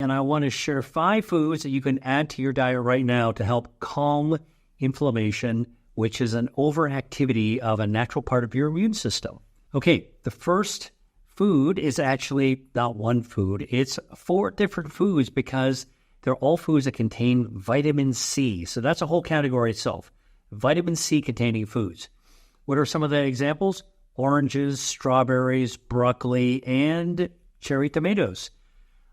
And I want to share 5 foods that you can add to your diet right now to help calm inflammation, which is an overactivity of a natural part of your immune system. Okay, the first food is actually not one food. It's 4 different foods because they're all foods that contain vitamin C. So that's a whole category itself. Vitamin C containing foods. What are some of the examples? Oranges, strawberries, broccoli, and cherry tomatoes.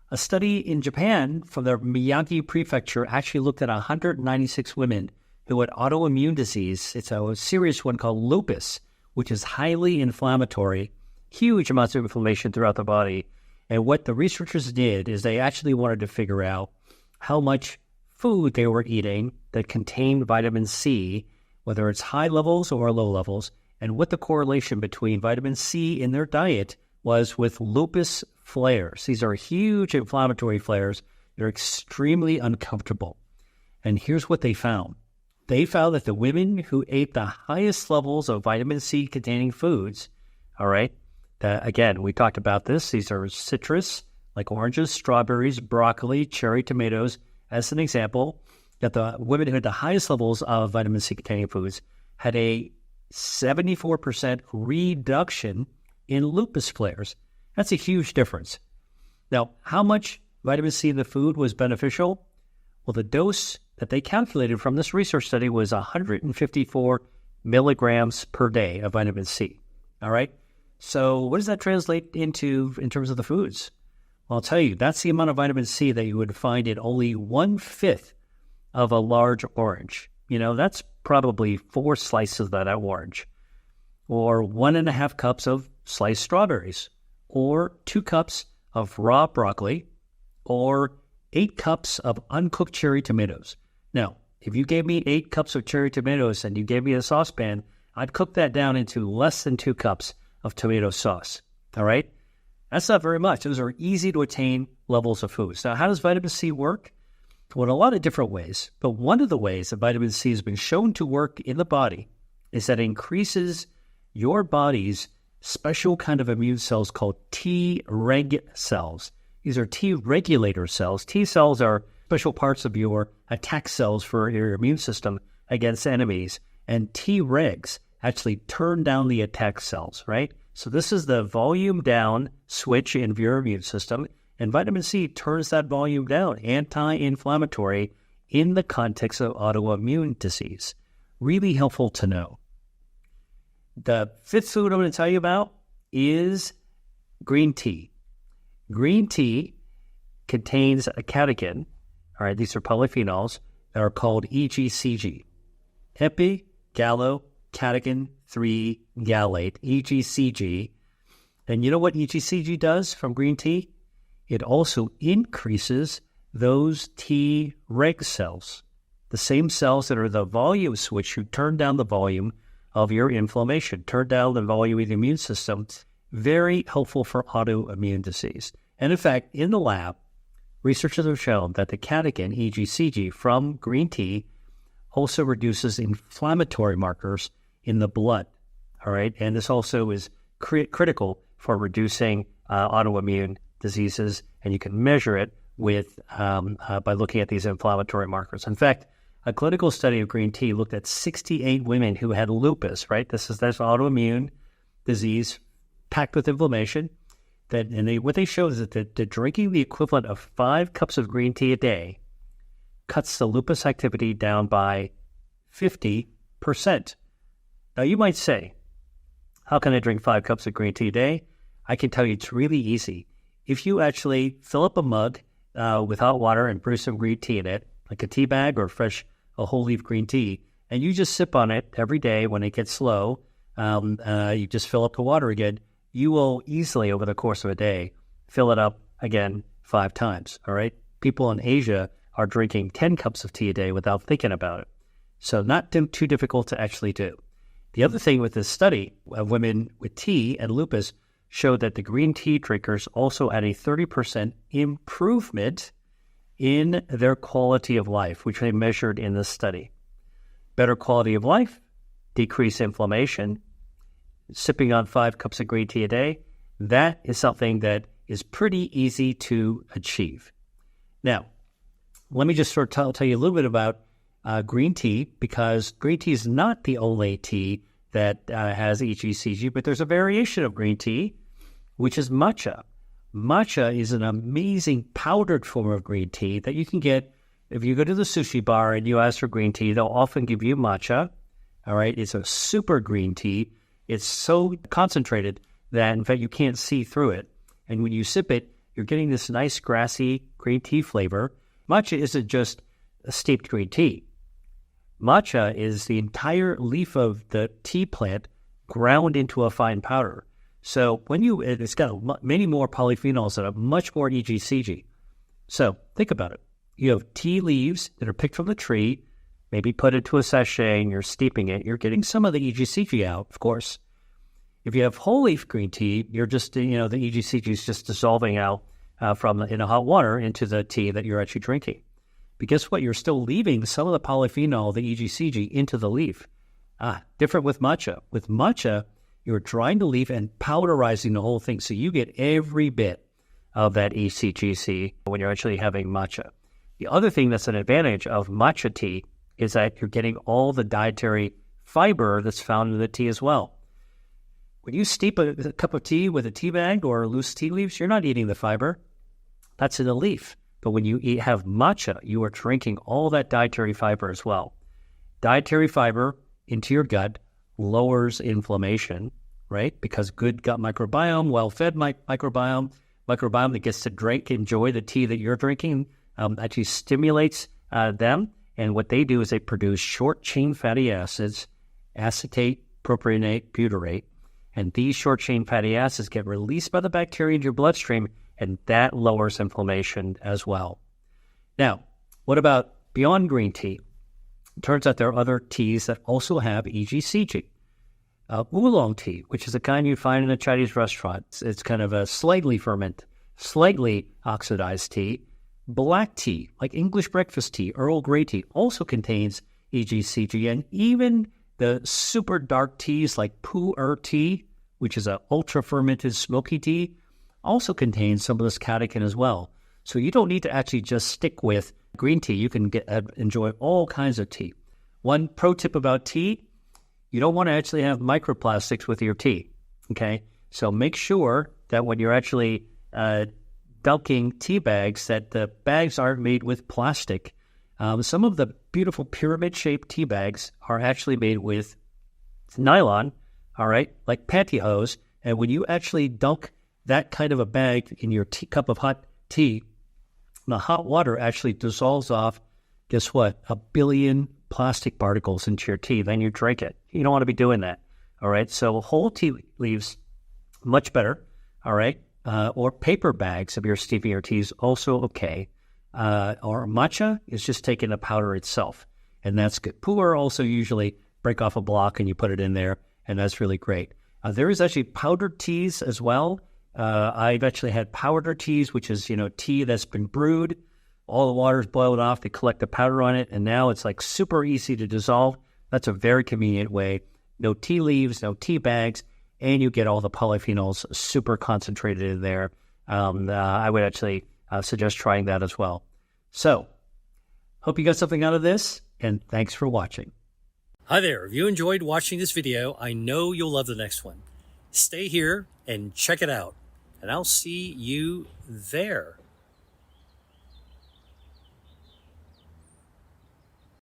A study in Japan from the Miyagi Prefecture actually looked at 196 women who had autoimmune disease. It's a serious one called lupus, which is highly inflammatory, huge amounts of inflammation throughout the body. And what the researchers did is they actually wanted to figure out how much food they were eating that contained vitamin C, whether it's high levels or low levels, and what the correlation between vitamin C in their diet was with lupus flares. These are huge inflammatory flares. They're extremely uncomfortable. And here's what they found. They found that the women who ate the highest levels of vitamin C containing foods, all right, again, we talked about this. These are citrus, like oranges, strawberries, broccoli, cherry tomatoes, as an example, that the women who had the highest levels of vitamin C containing foods had a 74% reduction in lupus flares. That's a huge difference. Now, how much vitamin C in the food was beneficial? Well, the dose that they calculated from this research study was 154 milligrams per day of vitamin C. All right? So what does that translate into in terms of the foods? Well, I'll tell you, that's the amount of vitamin C that you would find in only 1/5 of a large orange. You know, that's probably 4 slices of that orange, or 1.5 cups of sliced strawberries, or 2 cups of raw broccoli, or 8 cups of uncooked cherry tomatoes. Now, if you gave me 8 cups of cherry tomatoes and you gave me a saucepan, I'd cook that down into less than 2 cups of tomato sauce. All right? That's not very much. Those are easy to attain levels of foods. Now, how does vitamin C work? Well, in a lot of different ways. But one of the ways that vitamin C has been shown to work in the body is that it increases your body's special kind of immune cells called T-reg cells. These are T regulator cells. T cells are special parts of your attack cells for your immune system against enemies. And T-regs actually turn down the attack cells, right? So this is the volume down switch in your immune system. And vitamin C turns that volume down, anti-inflammatory, in the context of autoimmune disease. Really helpful to know. The 5th food I'm going to tell you about is green tea. Green tea contains a catechin. All right, these are polyphenols that are called EGCG. Epigallocatechin 3 gallate, EGCG. And you know what EGCG does from green tea? It also increases those T-reg cells, the same cells that are the volume switch who turn down the volume of your inflammation, turn down the volume of the immune system. Very helpful for autoimmune disease. And in fact, in the lab, researchers have shown that the catechin, EGCG, from green tea also reduces inflammatory markers in the blood. All right, and this also is critical for reducing autoimmune diseases, and you can measure it with by looking at these inflammatory markers. In fact, a clinical study of green tea looked at 68 women who had lupus, right? This autoimmune disease packed with inflammation. What they showed is that the drinking the equivalent of 5 cups of green tea a day cuts the lupus activity down by 50%. Now, you might say, how can I drink 5 cups of green tea a day? I can tell you it's really easy. If you actually fill up a mug with hot water and brew some green tea in it, like a tea bag or a whole leaf green tea, and you just sip on it every day when it gets low, you just fill up the water again, you will easily, over the course of a day, fill it up again 5 times, all right? People in Asia are drinking 10 cups of tea a day without thinking about it. So not too difficult to actually do. The other thing with this study of women with tea and lupus showed that the green tea drinkers also had a 30% improvement in their quality of life, which they measured in this study. Better quality of life, decreased inflammation, sipping on 5 cups of green tea a day, that is something that is pretty easy to achieve. Now, let me just sort of tell you a little bit about green tea, because green tea is not the only tea that has EGCG, but there's a variation of green tea, which is matcha. Matcha is an amazing powdered form of green tea that you can get if you go to the sushi bar and you ask for green tea. They'll often give you matcha. All right, it's a super green tea. It's so concentrated that, in fact, you can't see through it. And when you sip it, you're getting this nice grassy green tea flavor. Matcha isn't just a steeped green tea. Matcha is the entire leaf of the tea plant ground into a fine powder. So it's got many more polyphenols that have much more EGCG. So think about it. You have tea leaves that are picked from the tree, maybe put into a sachet and you're steeping it. You're getting some of the EGCG out, of course. If you have whole leaf green tea, you're just, the EGCG is just dissolving out in a hot water into the tea that you're actually drinking. But guess what? You're still leaving some of the polyphenol, the EGCG, into the leaf. Different with matcha. With matcha, you're drying the leaf and powderizing the whole thing. So you get every bit of that EGCG when you're actually having matcha. The other thing that's an advantage of matcha tea is that you're getting all the dietary fiber that's found in the tea as well. When you steep a cup of tea with a tea bag or loose tea leaves, you're not eating the fiber. That's in the leaf. But when you have matcha, you are drinking all that dietary fiber as well. Dietary fiber into your gut lowers inflammation, right? Because good gut microbiome, well-fed microbiome that gets to enjoy the tea that you're drinking, actually stimulates them. And what they do is they produce short-chain fatty acids, acetate, propionate, butyrate. And these short-chain fatty acids get released by the bacteria in your bloodstream, and that lowers inflammation as well. Now, what about beyond green tea? It turns out there are other teas that also have EGCG. Oolong tea, which is a kind you find in a Chinese restaurant. It's kind of a slightly oxidized tea. Black tea, like English breakfast tea, Earl Grey tea, also contains EGCG. And even the super dark teas like pu'er tea, which is an ultra-fermented smoky tea, also contains some of this catechin as well. So you don't need to actually just stick with green tea. You can enjoy all kinds of tea. One pro tip about tea, you don't want to actually have microplastics with your tea, okay? So make sure that when you're actually dunking tea bags, that the bags aren't made with plastic. Some of the beautiful pyramid-shaped tea bags are actually made with nylon, all right, like pantyhose. And when you actually dunk that kind of a bag in your cup of hot tea, the hot water actually dissolves off, guess what, 1 billion plastic particles into your tea. Then you drink it. You don't want to be doing that, all right? So whole tea leaves, much better, all right? Or paper bags if you're steeping your teas, also okay. Or matcha is just taking the powder itself, and that's good. Pu'er also usually break off a block and you put it in there, and that's really great. There is actually powdered teas as well. I've actually had powder teas, which is, tea that's been brewed. All the water's boiled off. They collect the powder on it, and now it's like super easy to dissolve. That's a very convenient way. No tea leaves, no tea bags, and you get all the polyphenols super concentrated in there. I would actually suggest trying that as well. So, hope you got something out of this, and thanks for watching. Hi there. If you enjoyed watching this video, I know you'll love the next one. Stay here and check it out, and I'll see you there.